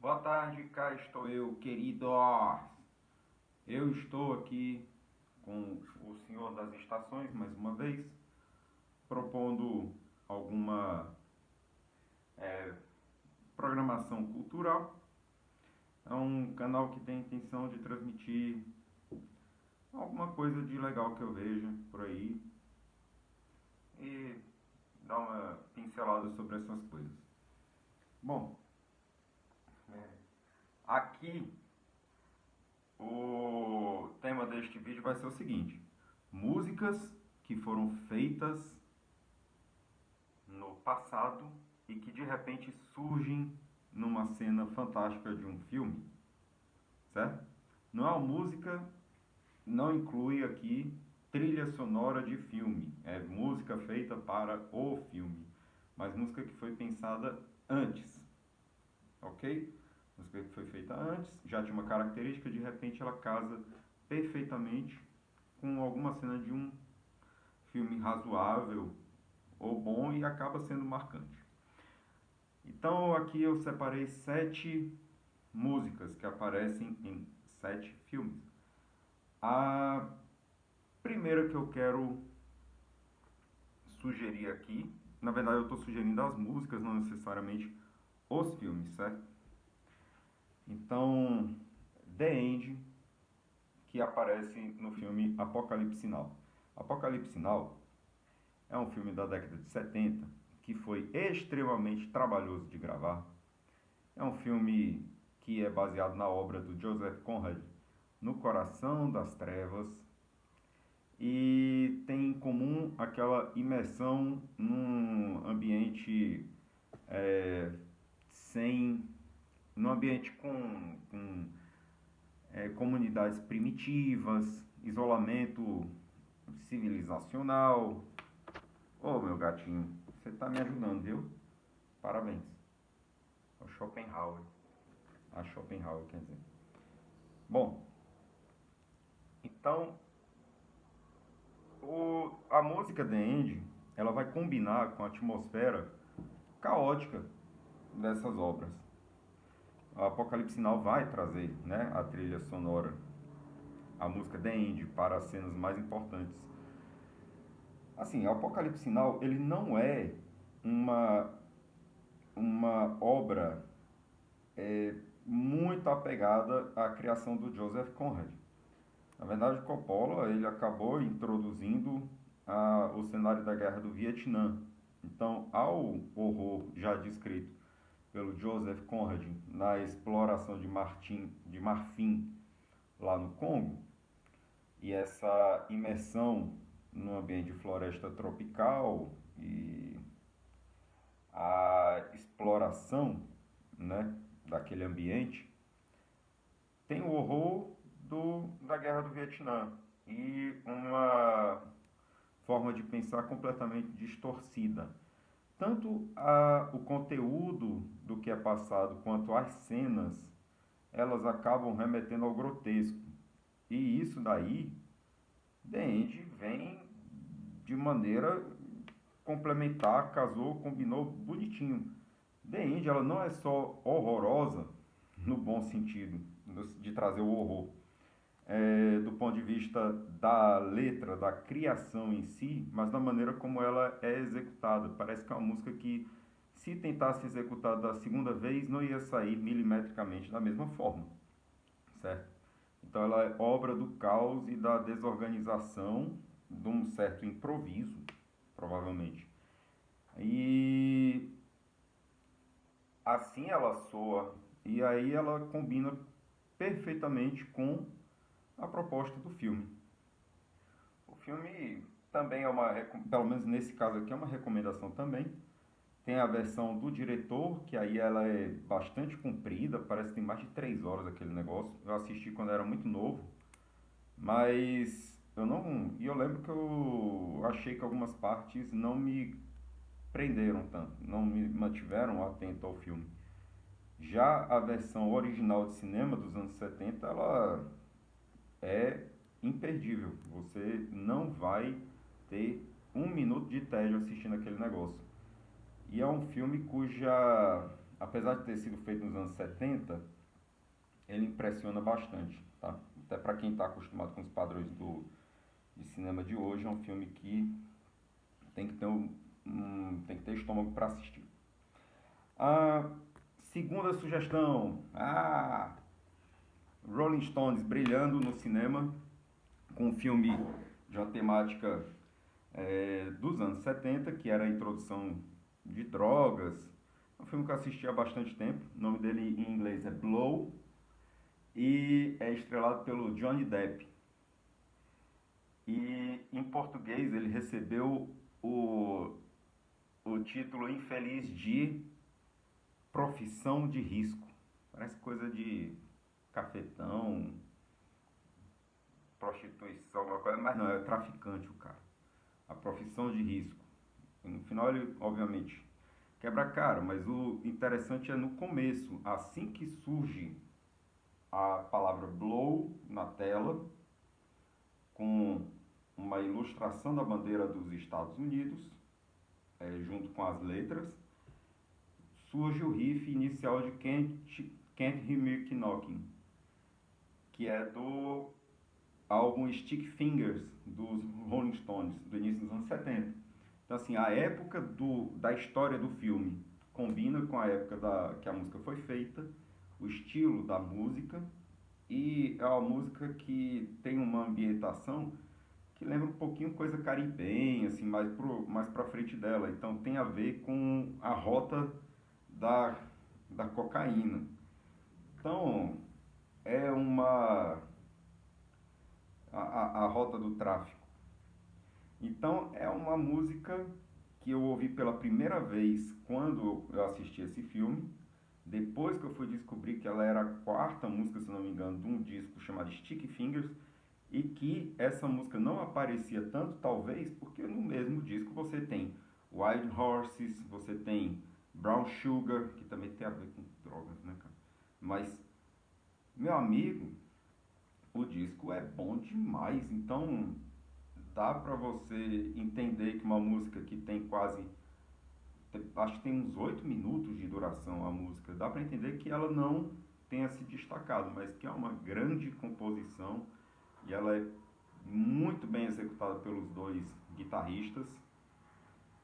Boa tarde, cá estou eu, querido. Eu estou aqui com o senhor das estações, mais uma vez, propondo alguma programação cultural. É um canal que tem a intenção de transmitir alguma coisa de legal que eu veja por aí e dar uma pincelada sobre essas coisas. Bom, aqui o tema deste vídeo vai ser o seguinte: músicas que foram feitas no passado e que de repente surgem numa cena fantástica de um filme, certo? Não é uma música, não inclui aqui trilha sonora de filme, é música feita para o filme, mas música que foi pensada antes, ok? Música que foi feita antes, já tinha uma característica, de repente ela casa perfeitamente com alguma cena de um filme razoável ou bom e acaba sendo marcante. Então aqui eu separei 7 músicas que aparecem em 7 filmes. A primeira que eu quero sugerir aqui, na verdade eu estou sugerindo as músicas, não necessariamente os filmes, certo? Então, The End, que aparece no filme Apocalipse Now. Apocalipse Now é um filme da década de 70 que foi extremamente trabalhoso de gravar. É um filme que é baseado na obra do Joseph Conrad, No Coração das Trevas, e tem em comum aquela imersão num ambiente é, sem, num ambiente com comunidades primitivas, isolamento civilizacional. Ô meu gatinho, você tá me ajudando, viu? Parabéns. É o Schopenhauer. A Schopenhauer, quer dizer. Bom, então a música The End, ela vai combinar com a atmosfera caótica dessas obras. O Apocalipse Now vai trazer, né, a trilha sonora, a música The End para as cenas mais importantes. Assim, o Apocalipse Now, ele não é uma, uma obra muito apegada à criação do Joseph Conrad. Na verdade, Coppola ele acabou introduzindo o cenário da Guerra do Vietnã. Então, ao horror já descrito pelo Joseph Conrad na exploração de Marfim lá no Congo, e essa imersão no ambiente de floresta tropical e a exploração, né, daquele ambiente, tem o horror da Guerra do Vietnã e uma forma de pensar completamente distorcida. Tanto o conteúdo do que é passado quanto as cenas, elas acabam remetendo ao grotesco. E isso daí, The End vem de maneira complementar, casou, combinou bonitinho. The End, ela não é só horrorosa, no bom sentido, de trazer o horror, do ponto de vista da letra, da criação em si, mas da maneira como ela é executada. Parece que é uma música que, se tentasse executar da segunda vez, não ia sair milimetricamente da mesma forma, certo? Então ela é obra do caos e da desorganização, de um certo improviso, provavelmente. E assim ela soa, e aí ela combina perfeitamente com a proposta do filme. O filme também é pelo menos nesse caso aqui, é uma recomendação também. Tem a versão do diretor, que aí ela é bastante comprida, parece que tem mais de 3 horas aquele negócio. Eu assisti quando era muito novo, mas eu não. E eu lembro que eu achei que algumas partes não me prenderam tanto, não me mantiveram atento ao filme. Já a versão original de cinema dos anos 70, ela é imperdível. Você não vai ter um minuto de tédio assistindo aquele negócio. E é um filme cuja apesar de ter sido feito nos anos 70, ele impressiona bastante, tá? Até para quem está acostumado com os padrões de cinema de hoje, é um filme que tem que ter, tem que ter estômago para assistir. A segunda sugestão, Rolling Stones brilhando no cinema com um filme de uma temática dos anos 70, que era a introdução de drogas. É um filme que eu assisti há bastante tempo. O nome dele em inglês é Blow e é estrelado pelo Johnny Depp. E em português ele recebeu o título infeliz de Profissão de Risco. Parece coisa de cafetão, prostituição, alguma coisa, mas não, é traficante o cara. A profissão de risco. E no final ele, obviamente, quebra a cara, mas o interessante é no começo, assim que surge a palavra blow na tela, com uma ilustração da bandeira dos Estados Unidos, junto com as letras, surge o riff inicial de Can't Hear Me Knocking, que é do álbum Stick Fingers dos Rolling Stones, do início dos anos 70. Então, assim, a época da história do filme combina com a época que a música foi feita, o estilo da música, e é uma música que tem uma ambientação que lembra um pouquinho coisa caribenha, assim, mais pra frente dela. Então tem a ver com a rota da cocaína. Então é a rota do tráfico. Então é uma música que eu ouvi pela primeira vez quando eu assisti esse filme. Depois que eu fui descobrir que ela era a quarta música, se não me engano, de um disco chamado Sticky Fingers, e que essa música não aparecia tanto, talvez, porque no mesmo disco você tem Wild Horses, você tem Brown Sugar, que também tem a ver com drogas, né, cara? Mas, meu amigo, o disco é bom demais, então dá pra você entender que uma música que tem quase, acho que tem uns 8 minutos de duração a música, dá pra entender que ela não tenha se destacado, mas que é uma grande composição e ela é muito bem executada pelos dois guitarristas.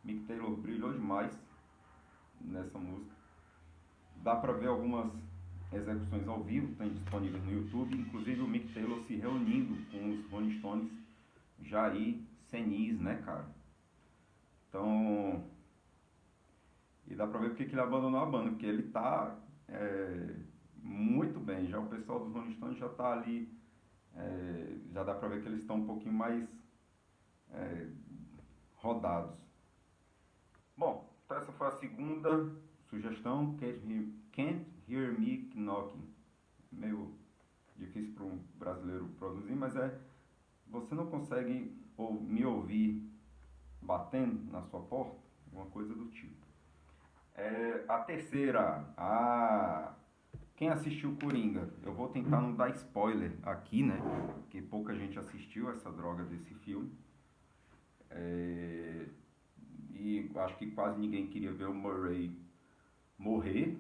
Mick Taylor brilhou demais nessa música. Dá pra ver algumas execuções ao vivo, tem disponíveis no YouTube, inclusive o Mick Taylor se reunindo com os Rolling Stones já aí senis, né, cara? Então, e dá pra ver porque que ele abandonou a banda, porque ele tá muito bem. Já o pessoal dos Rolling Stones já tá ali, já dá pra ver que eles estão um pouquinho mais rodados. Bom, então essa foi a segunda sugestão, Can't Hear Me Knocking. Meio difícil para um brasileiro produzir, mas você não consegue me ouvir batendo na sua porta, alguma coisa do tipo. A terceira, quem assistiu Coringa? Eu vou tentar não dar spoiler aqui, né? Porque pouca gente assistiu essa droga desse filme. E acho que quase ninguém queria ver o Murray morrer.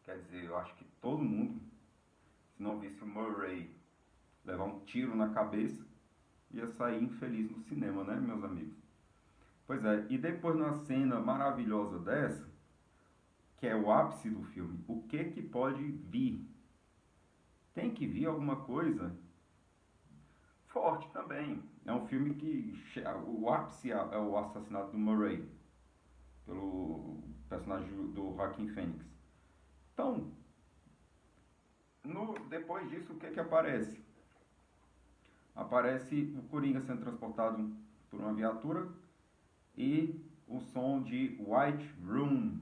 Quer dizer, eu acho que todo mundo, se não visse o Murray levar um tiro na cabeça, ia sair infeliz no cinema, né, meus amigos? Pois é, e depois numa cena maravilhosa dessa, que é o ápice do filme, o que pode vir? Tem que vir alguma coisa forte também. É um filme que o ápice é o assassinato do Murray pelo personagem do Joaquin Phoenix. Então, depois disso, o que aparece? Aparece o Coringa sendo transportado por uma viatura e o som de White Room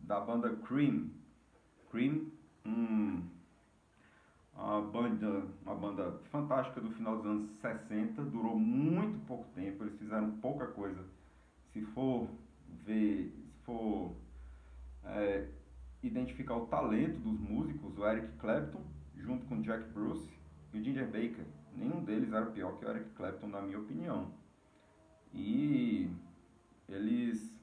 da banda Cream. Cream, uma banda fantástica do final dos anos 60, durou muito pouco tempo, eles fizeram pouca coisa. Se for identificar o talento dos músicos, o Eric Clapton, junto com o Jack Bruce e o Ginger Baker, nenhum deles era pior que o Eric Clapton, na minha opinião. E eles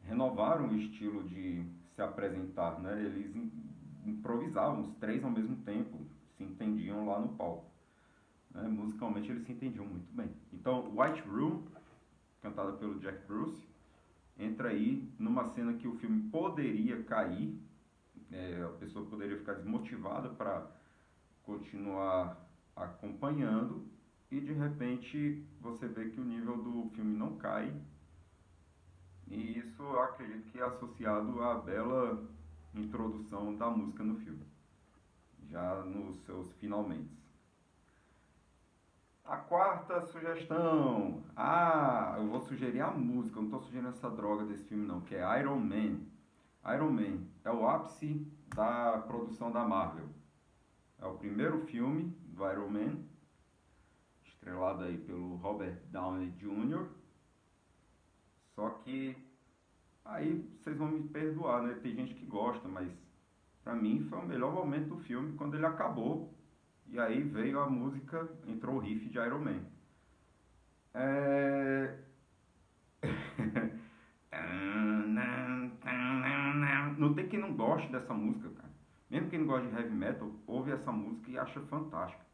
renovaram o estilo de se apresentar, né? Eles improvisavam os três ao mesmo tempo, se entendiam lá no palco, né? Musicalmente eles se entendiam muito bem. Então, White Room, cantada pelo Jack Bruce, entra aí numa cena que o filme poderia cair, a pessoa poderia ficar desmotivada para continuar acompanhando e de repente você vê que o nível do filme não cai, e isso eu acredito que é associado à bela introdução da música no filme, já nos seus finalmente. A quarta sugestão. Ah, eu vou sugerir a música, eu não estou sugerindo essa droga desse filme não, que é Iron Man. Iron Man é o ápice da produção da Marvel. É o primeiro filme do Iron Man, estrelado aí pelo Robert Downey Jr. Só que aí vocês vão me perdoar, né? Tem gente que gosta, mas pra mim foi o melhor momento do filme quando ele acabou. E aí veio a música, entrou o riff de Iron Man. É... Não tem quem não goste dessa música, cara. Mesmo quem não gosta de heavy metal, ouve essa música e acha fantástica.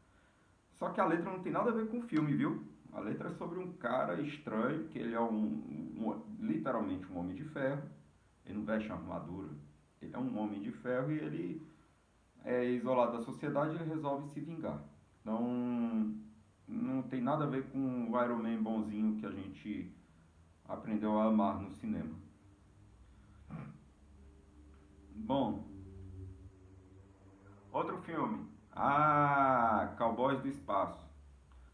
Só que a letra não tem nada a ver com o filme, viu? A letra é sobre um cara estranho, que ele é literalmente um homem de ferro. Ele não veste armadura. Ele é um homem de ferro e ele é isolado da sociedade e ele resolve se vingar. Então, não tem nada a ver com o Iron Man bonzinho que a gente aprendeu a amar no cinema. Bom, outro filme. Ah, Cowboys do Espaço.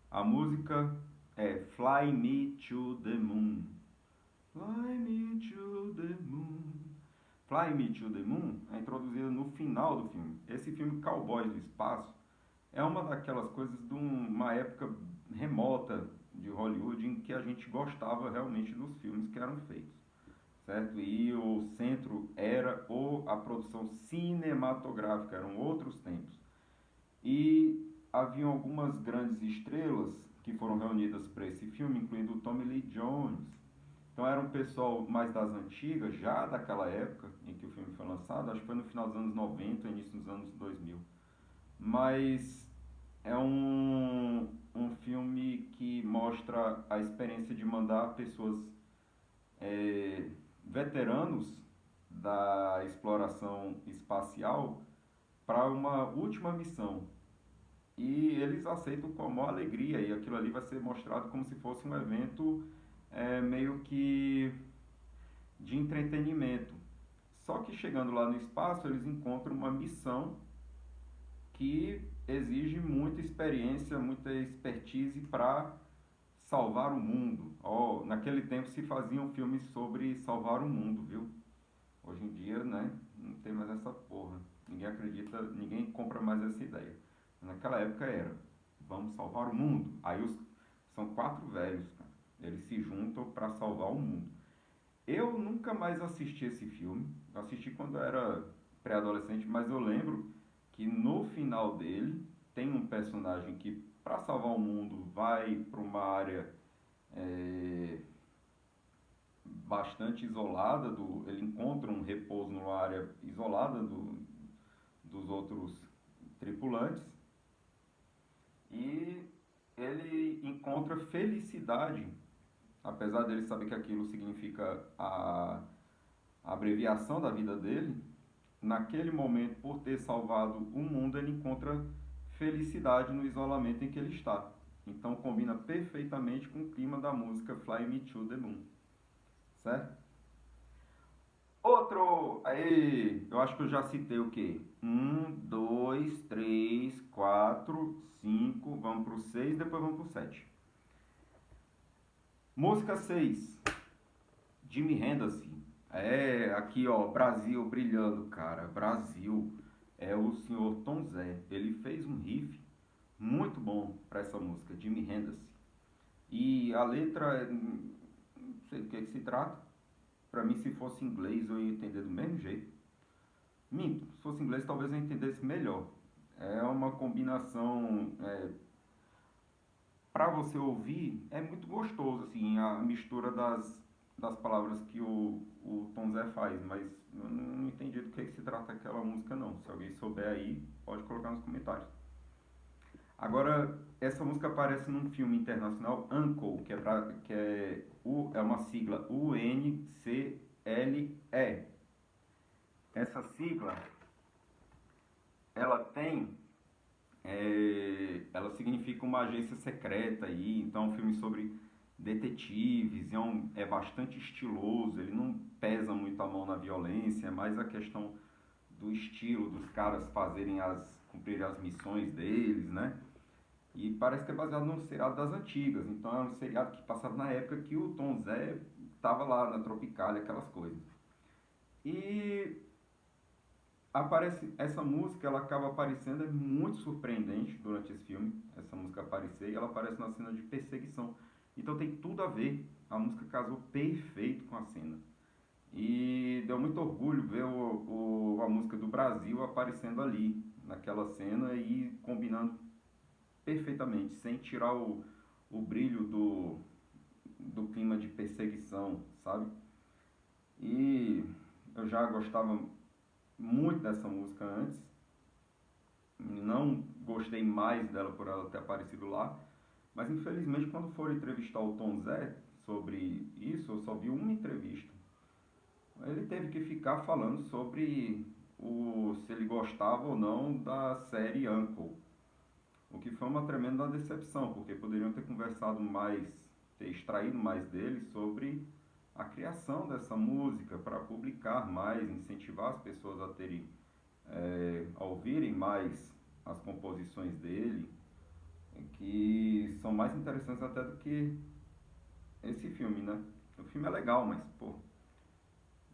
A música é Fly Me to the Moon. Fly Me to the Moon. Fly Me to the Moon é introduzida no final do filme. Esse filme Cowboys do Espaço é uma daquelas coisas de uma época remota de Hollywood em que a gente gostava realmente dos filmes que eram feitos, certo? E o centro era a produção cinematográfica, eram outros tempos. E haviam algumas grandes estrelas que foram reunidas para esse filme, incluindo o Tommy Lee Jones. Então era um pessoal mais das antigas, já daquela época em que o filme foi lançado, acho que foi no final dos anos 90, início dos anos 2000. Mas é um filme que mostra a experiência de mandar pessoas, veteranos da exploração espacial para uma última missão. E eles aceitam com a maior alegria, e aquilo ali vai ser mostrado como se fosse um evento meio que de entretenimento. Só que chegando lá no espaço, eles encontram uma missão que exige muita experiência, muita expertise para salvar o mundo. Naquele tempo se faziam filmes sobre salvar o mundo, viu? Hoje em dia, né, não tem mais essa porra. Ninguém acredita, ninguém compra mais essa ideia. Naquela época era, vamos salvar o mundo. São quatro velhos, cara. Eles se juntam para salvar o mundo. Eu nunca mais assisti esse filme. Eu assisti quando eu era pré-adolescente, mas eu lembro que no final dele tem um personagem que, para salvar o mundo, vai para uma área bastante isolada, ele encontra um repouso numa área isolada dos outros tripulantes, e ele encontra felicidade, apesar dele saber que aquilo significa a abreviação da vida dele. Naquele momento, por ter salvado o mundo, ele encontra felicidade no isolamento em que ele está. Então combina perfeitamente com o clima da música Fly Me to the Moon, certo? Outro, aí, eu acho que eu já citei o quê? 2, 3, 4, 5, vamos pro 6, depois vamos pro 7. Música 6, Jimi Hendrix. Aqui ó, Brasil brilhando, cara. Brasil é o senhor Tom Zé. Ele fez um riff muito bom para essa música, Jimi Hendrix. E a letra, não sei do que se trata. Para mim, se fosse inglês, eu ia entender do mesmo jeito. Minto, se fosse inglês, talvez eu entendesse melhor. É uma combinação, para você ouvir, é muito gostoso, assim, a mistura das das palavras que o Tom Zé faz, mas eu não entendi do que se trata aquela música não. Se alguém souber aí, pode colocar nos comentários. Agora, essa música aparece num filme internacional, Uncle, é uma sigla UNCLE. Essa sigla, ela tem, ela significa uma agência secreta aí, então é um filme sobre detetives, é bastante estiloso, ele não pesa muito a mão na violência, é mais a questão do estilo dos caras cumprirem as missões deles, né? E parece que é baseado num seriado das antigas. Então é um seriado que passava na época que o Tom Zé estava lá na Tropicália, aquelas coisas. E aparece essa música, ela acaba aparecendo, é muito surpreendente durante esse filme, essa música aparecer, e ela aparece na cena de perseguição. Então tem tudo a ver, a música casou perfeito com a cena. E deu muito orgulho ver a música do Brasil aparecendo ali, naquela cena e combinando perfeitamente, sem tirar o brilho do clima de perseguição, sabe? E eu já gostava muito dessa música antes, não gostei mais dela por ela ter aparecido lá, mas infelizmente quando for entrevistar o Tom Zé sobre isso, eu só vi uma entrevista. Ele teve que ficar falando sobre se ele gostava ou não da série Uncle. O que foi uma tremenda decepção, porque poderiam ter conversado mais, ter extraído mais dele sobre a criação dessa música para publicar mais, incentivar as pessoas a terem, a ouvirem mais as composições dele, que são mais interessantes até do que esse filme, né? O filme é legal, mas, pô,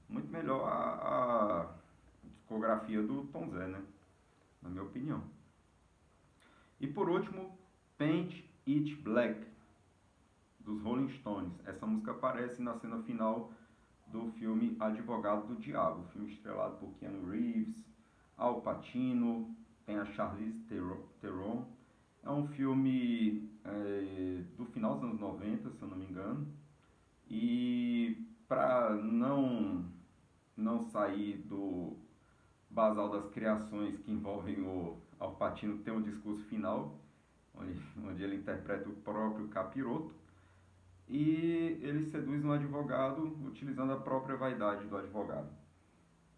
muito melhor a discografia do Tom Zé, né? Na minha opinião. E por último, Paint It Black, dos Rolling Stones. Essa música aparece na cena final do filme Advogado do Diabo, filme estrelado por Keanu Reeves, Al Pacino, tem a Charlize Theron. É um filme do final dos anos 90, se eu não me engano. E para não sair do basal das criações que envolvem o Al Pacino, tem um discurso final, onde ele interpreta o próprio capiroto. E ele seduz um advogado utilizando a própria vaidade do advogado.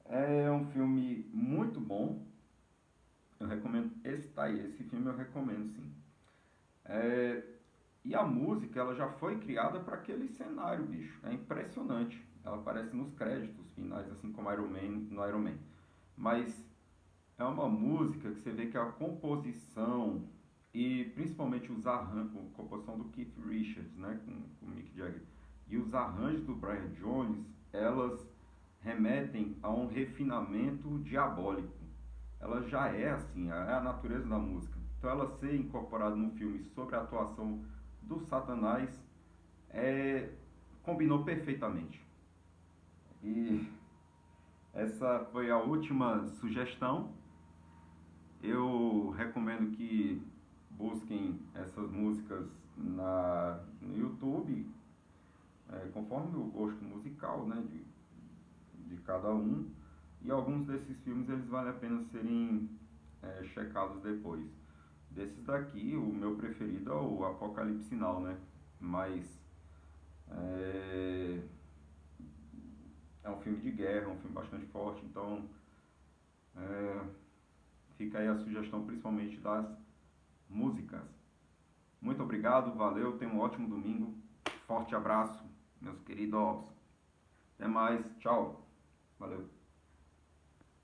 É um filme muito bom. Eu recomendo. Esse filme eu recomendo sim. E a música, ela já foi criada para aquele cenário, bicho. É impressionante. Ela aparece nos créditos finais, assim como no Iron Man. Mas é uma música que você vê que a composição e principalmente a composição do Keith Richards, né, com o Mick Jagger, e os arranjos do Brian Jones, elas remetem a um refinamento diabólico. Ela já é assim, é a natureza da música. Então ela ser incorporada num filme sobre a atuação do Satanás combinou perfeitamente. E essa foi a última sugestão. Eu recomendo que busquem essas músicas no YouTube, conforme o gosto musical, né, de cada um. E alguns desses filmes eles valem a pena serem checados depois. Desses daqui, o meu preferido é o Apocalipse Now, né? Mas é, é um filme de guerra, um filme bastante forte, então fica aí a sugestão principalmente das músicas. Muito obrigado, valeu, tenha um ótimo domingo. Forte abraço, meus queridos. Até mais, tchau. Valeu.